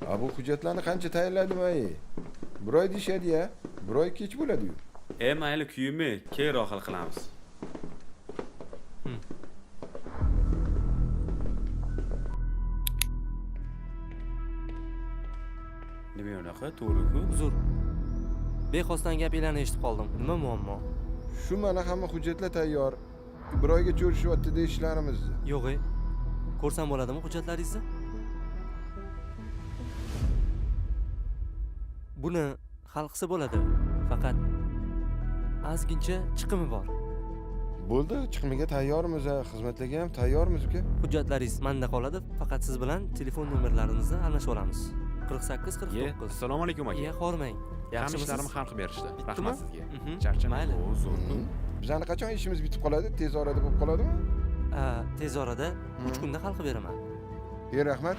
Bu hujjatlarni qancha tayyorladim ay? Bir oy deyishadi-ya. Bir oy kech bo'ladi-yu. Mayli kuyimi keyinroq hal qilamiz. Nima unaqa? To'g'ri-ku? Uzr. Bexosdan gapinglarni eshitib qoldim. Nima muammo? Shu mana hamma hujjatlar tayyor. Bir oyga cho'rishyapti deyishlarimiz. Yo'q. Ko'rsam bo'ladimi hujjatlaringizni? Buni hal qilsa bo'ladi. Faqat ozgincha chiqimi bor. Bo'ldi, chiqimiga tayyormiz, xizmatlarga ham tayyormiz uka. Hujjatlaringiz menda qoladi. Faqat siz bilan telefon nomerlaringizni almashib olamiz. 48 49. Assalomu alaykum aka. Hormang. Yaxshi ishlarimni hal qilib berishdi. Rahmat sizga. Mayli. Zo'r-ku. Bizani qachon ishimiz bitib qoladi? Tez orada bo'lib qoladimi? Tez orada 3 kunda hal qilib beraman. Rahmat.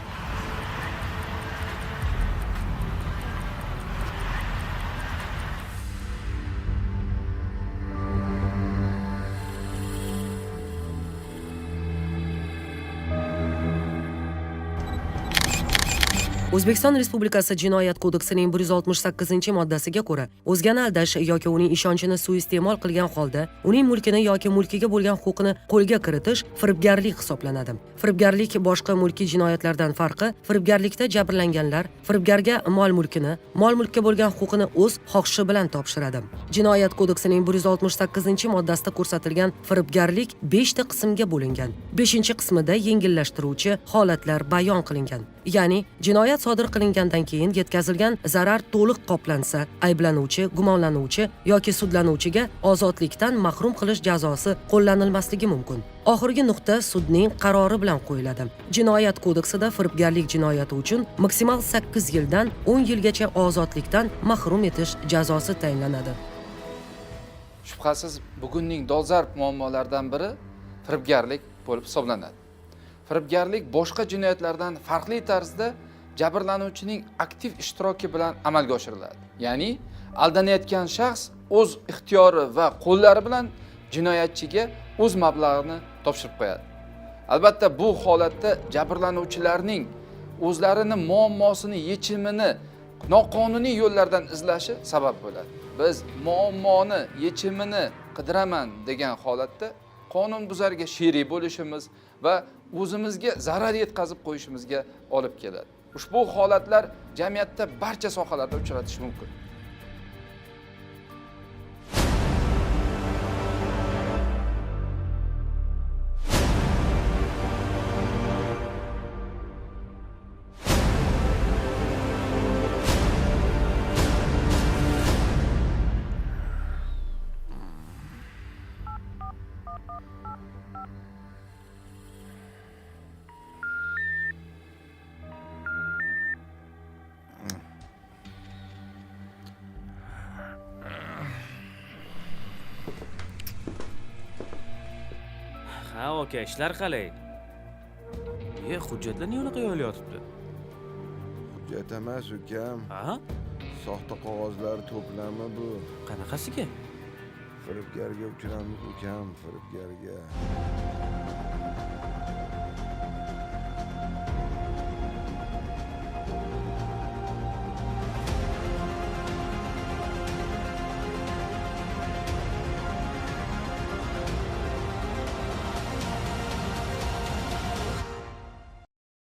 O'zbekiston Respublikasi Jinoyat kodeksining 168-moddasiga ko'ra, o'zgani aldash yoki uning ishonchini suiiste'mol qilgan holda uning mulkini yoki mulkiga bo'lgan huquqini qo'lga kiritish firibgarlik hisoblanadi. Firibgarlik boshqa mulkiy jinoyatlardan farqi, firibgarlikda jabrlanganlar firibgarga mol-mulkini, mol-mulkka bo'lgan huquqini o'z xohishi bilan topshiradi. Jinoyat kodeksining 168-moddasida ko'rsatilgan firibgarlik 5 ta qismga bo'lingan. 5-qismida yengillashtiruvchi holatlar bayon qilingan. Ya'ni jinoyat sodir qilingandan keyin yetkazilgan zarar to'liq qoplansa, ayblanuvchi, gumonlanuvchi yoki sudlanuvchiga ozodlikdan mahrum qilish jazosi qo'llanilmasligi mumkin. Oxirgi nuqta sudning qarori bilan qo'yiladi. Jinoyat kodeksida firibgarlik jinoyati uchun maksimal 8 yildan 10 yilgacha ozodlikdan mahrum etish jazosi tayinlanadi. Shubhasiz bugunning dolzarb muammolaridan biri firibgarlik bo'lib hisoblanadi. Firibgarlik boshqa jinoyatlardan farqli tarzda jabrlanuvchining aktiv ishtiroki bilan amalga oshiriladi. Ya'ni aldanayotgan shaxs o'z ixtiyori va qo'llari bilan jinoyatchiga o'z mablag'ini topshirib qo'yadi. Albatta bu holatda jabrlanuvchilarning o'zlarini muammosini yechimini noqonuniy yo'llardan izlashi sabab bo'ladi. Biz muammoni yechimini qidiraman degan holatda qonunbuzarga sherik bo'lishimiz va o'zimizga zarar yetkazib qo'yishimizga olib keladi. Ushbu holatlar jamiyatda barcha sohalarda uchratish mumkin. Ha, aka, ishlar qalay? Hujjatlar niye unaqa yo'layotibdi? Hujjat emas ukam. Ha? Soxta qog'ozlar to'plami bu. Qanaqasiga? Firibgarga uchramiz ukam, firibgarga.